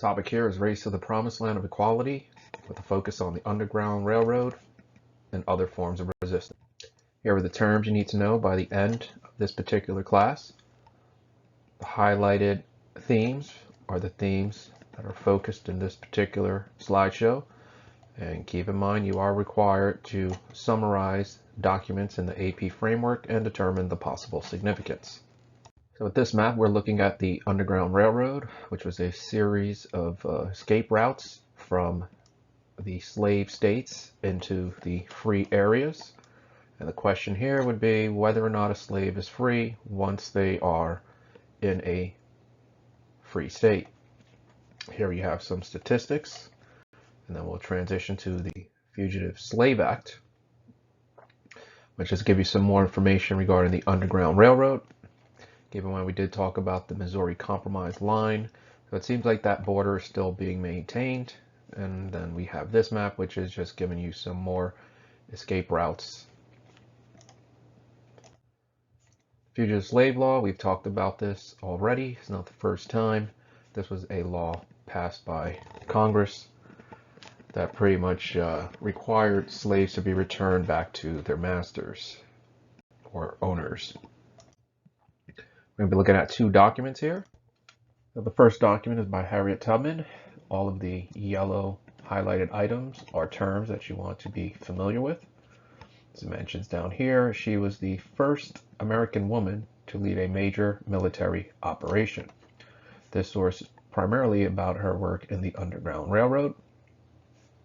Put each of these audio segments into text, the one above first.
Topic here is Race to the Promised Land of Equality, with a focus on the Underground Railroad and other forms of resistance. Here are the terms you need to know by the end of this particular class. The highlighted themes are the themes that are focused in this particular slideshow. And keep in mind, you are required to summarize documents in the AP framework and determine the possible significance. So with this map, we're looking at the Underground Railroad, which was a series of escape routes from the slave states into the free areas. And the question here would be whether or not a slave is free once they are in a free state. Here you have some statistics, and then we'll transition to the Fugitive Slave Act, which just give you some more information regarding the Underground Railroad. Given when we did talk about the Missouri Compromise line, so it seems like that border is still being maintained. And then we have this map, which is just giving you some more escape routes. Fugitive slave law, we've talked about this already. It's not the first time. This was a law passed by Congress that pretty much required slaves to be returned back to their masters or owners. We're going to be looking at two documents here. So the first document is by Harriet Tubman. All of the yellow highlighted items are terms that you want to be familiar with. As it mentions down here, she was the first American woman to lead a major military operation. This source is primarily about her work in the Underground Railroad.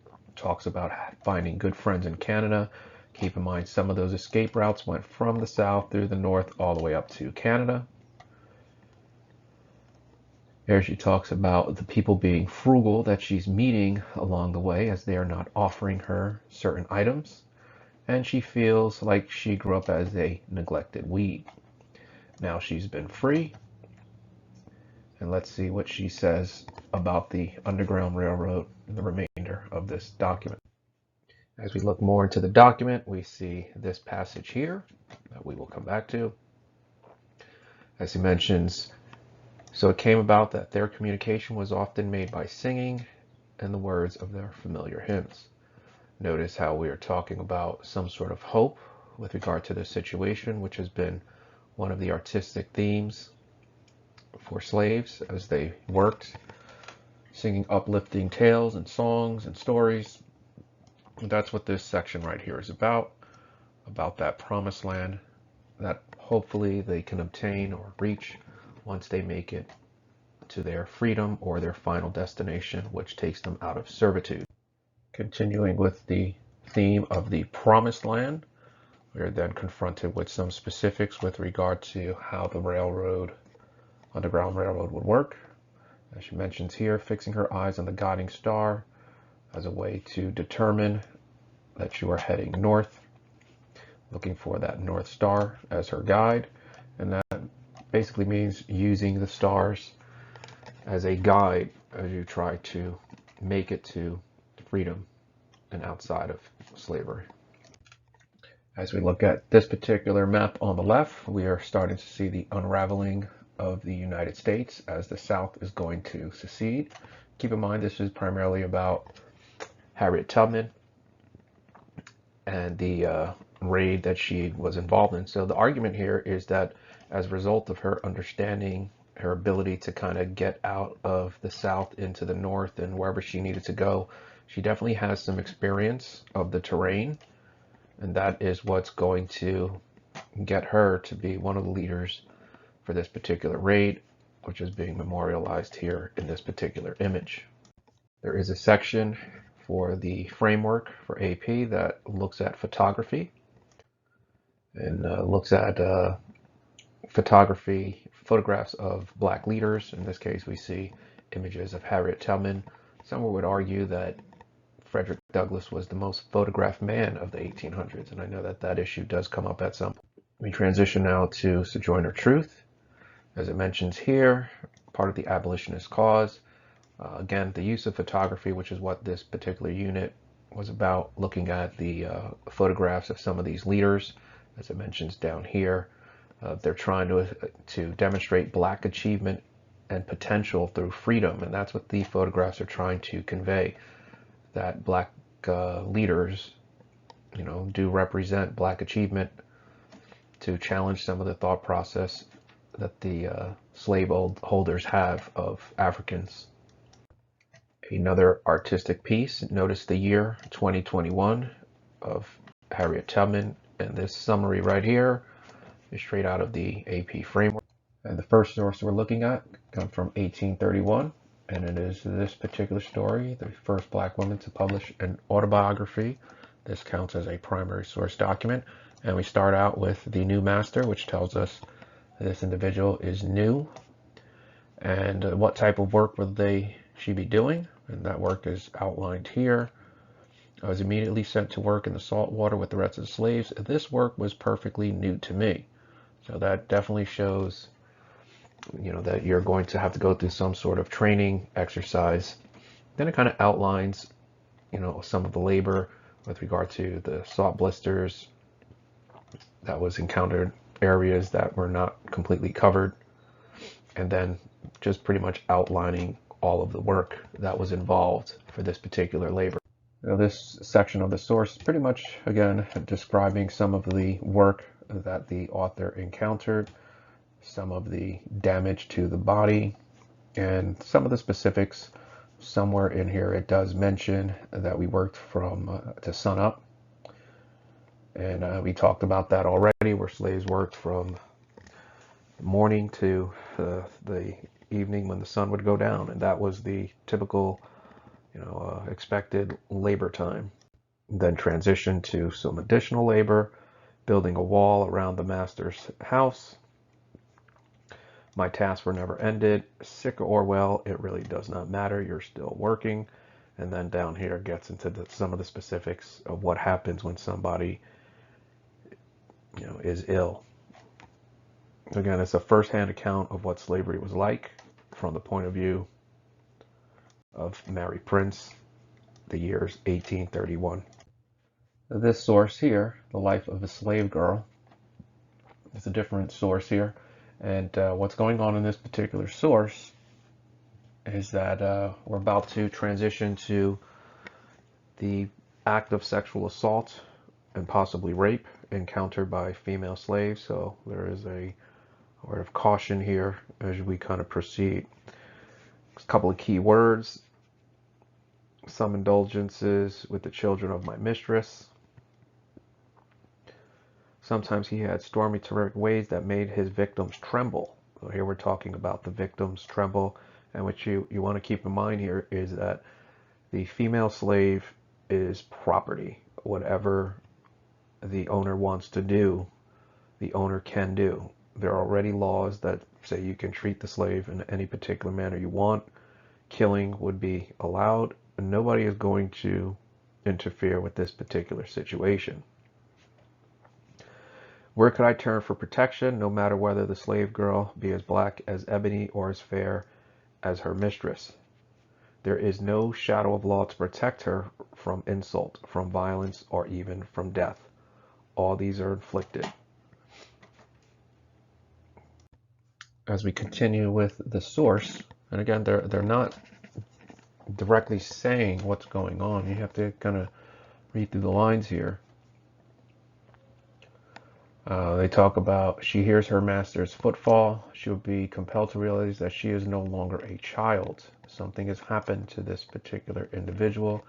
It talks about finding good friends in Canada. Keep in mind, some of those escape routes went from the south through the north all the way up to Canada. There she talks about the people being frugal that she's meeting along the way as they are not offering her certain items. And she feels like she grew up as a neglected weed. Now she's been free. And let's see what she says about the Underground Railroad in the remainder of this document. As we look more into the document, we see this passage here that we will come back to. As he mentions, so it came about that their communication was often made by singing and the words of their familiar hymns. Notice how we are talking about some sort of hope with regard to this situation, which has been one of the artistic themes for slaves as they worked, singing uplifting tales and songs and stories. And that's what this section right here is about that promised land that hopefully they can obtain or reach once they make it to their freedom or their final destination, which takes them out of servitude. Continuing with the theme of the promised land, we are then confronted with some specifics with regard to how the Underground Railroad would work. As she mentions here, fixing her eyes on the guiding star as a way to determine that you are heading north, looking for that North Star as her guide. And that basically means using the stars as a guide as you try to make it to freedom and outside of slavery. As we look at this particular map on the left, we are starting to see the unraveling of the United States as the South is going to secede. Keep in mind, this is primarily about Harriet Tubman and the raid that she was involved in. So the argument here is that as a result of her understanding her ability to kind of get out of the South into the North and wherever she needed to go, she definitely has some experience of the terrain, and that is what's going to get her to be one of the leaders for this particular raid, which is being memorialized here in this particular image. There is a section for the framework for AP that looks at photography and looks at photographs of black leaders. In this case, we see images of Harriet Tubman. Some would argue that Frederick Douglass was the most photographed man of the 1800s, and I know that that issue does come up at some point. We transition now to Sojourner Truth. As it mentions here, part of the abolitionist cause. Again, the use of photography, which is what this particular unit was about, looking at the photographs of some of these leaders, as it mentions down here. They're trying to demonstrate black achievement and potential through freedom. And that's what the photographs are trying to convey, that black leaders, do represent black achievement, to challenge some of the thought process that the slave holders have of Africans. Another artistic piece, notice the year 2021 of Harriet Tubman, and this summary right here is straight out of the AP framework. And the first source we're looking at comes from 1831, and it is this particular story, the first black woman to publish an autobiography. This counts as a primary source document. And we start out with the new master, which tells us this individual is new and what type of work will she be doing. And that work is outlined here. I was immediately sent to work in the salt water with the rest of the slaves. This work was perfectly new to me. So that definitely shows, that you're going to have to go through some sort of training exercise. Then it kind of outlines, some of the labor with regard to the salt blisters that was encountered, areas that were not completely covered, and then just pretty much outlining all of the work that was involved for this particular labor. This section of the source is pretty much, again, describing some of the work that the author encountered, some of the damage to the body, and some of the specifics. Somewhere in here it does mention that we worked from to sun up, and we talked about that already, where slaves worked from morning to the evening when the sun would go down, and that was the typical expected labor time. Then transition to some additional labor, building a wall around the master's house. My tasks were never ended. Sick or well, it really does not matter. You're still working. And then down here gets into some of the specifics of what happens when somebody is ill. Again, it's a first-hand account of what slavery was like from the point of view of Mary Prince, the years 1831. This source here, The Life of a Slave Girl, is a different source here. And what's going on in this particular source is that we're about to transition to the act of sexual assault and possibly rape encountered by female slaves. So there is a word of caution here as we kind of proceed. A couple of key words: some indulgences with the children of my mistress. Sometimes he had stormy, terrific ways that made his victims tremble. So here we're talking about the victims tremble. And what you want to keep in mind here is that the female slave is property. Whatever the owner wants to do, the owner can do. There are already laws that say you can treat the slave in any particular manner you want. Killing would be allowed, and nobody is going to interfere with this particular situation. Where could I turn for protection, no matter whether the slave girl be as black as ebony or as fair as her mistress? There is no shadow of law to protect her from insult, from violence, or even from death. All these are inflicted. As we continue with the source, and again, they're not directly saying what's going on. You have to kind of read through the lines here. They talk about, she hears her master's footfall. She will be compelled to realize that she is no longer a child. Something has happened to this particular individual.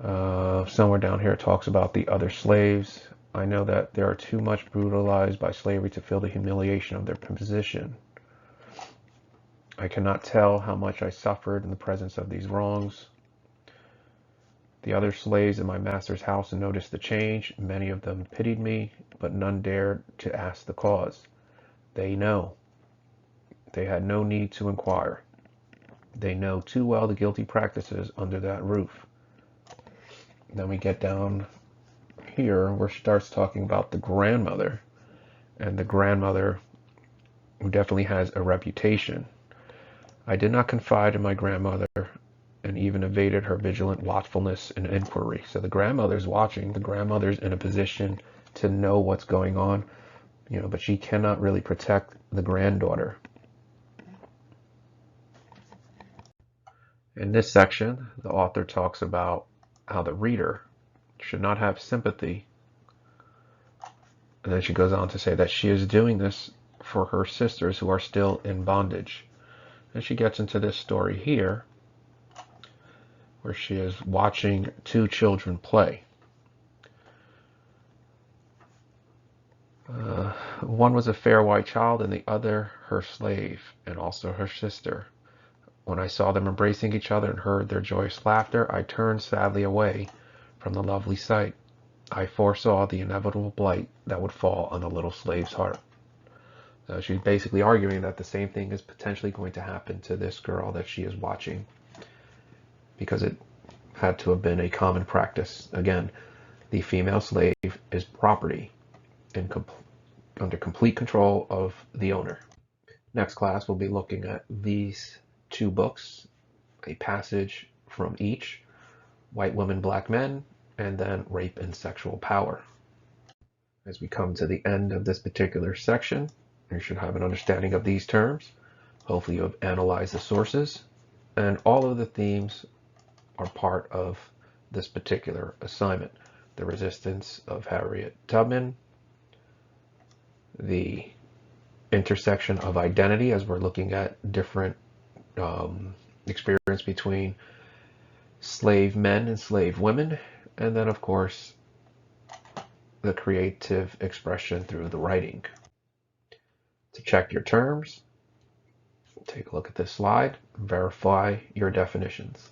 Somewhere down here it talks about the other slaves. I know that they are too much brutalized by slavery to feel the humiliation of their position. I cannot tell how much I suffered in the presence of these wrongs. The other slaves in my master's house noticed the change. Many of them pitied me, but none dared to ask the cause. They know. They had no need to inquire. They know too well the guilty practices under that roof. Then we get down here where she starts talking about the grandmother, and the grandmother who definitely has a reputation. I did not confide in my grandmother and even evaded her vigilant watchfulness and inquiry. So the grandmother's watching. The grandmother's in a position to know what's going on, but she cannot really protect the granddaughter. In this section, the author talks about how the reader should not have sympathy. And then she goes on to say that she is doing this for her sisters who are still in bondage. And she gets into this story here where she is watching two children play. One was a fair white child and the other her slave and also her sister. When I saw them embracing each other and heard their joyous laughter, I turned sadly away from the lovely sight. I foresaw the inevitable blight that would fall on the little slave's heart. She's basically arguing that the same thing is potentially going to happen to this girl that she is watching, because it had to have been a common practice. Again, the female slave is property under complete control of the owner. Next class, we'll be looking at these two books, a passage from each, White Women, Black Men, and then Rape and Sexual Power. As we come to the end of this particular section, you should have an understanding of these terms. Hopefully you have analyzed the sources, and all of the themes are part of this particular assignment. The resistance of Harriet Tubman, the intersection of identity as we're looking at different experience between slave men and slave women, and then of course the creative expression through the writing. To check your terms, take a look at this slide, verify your definitions.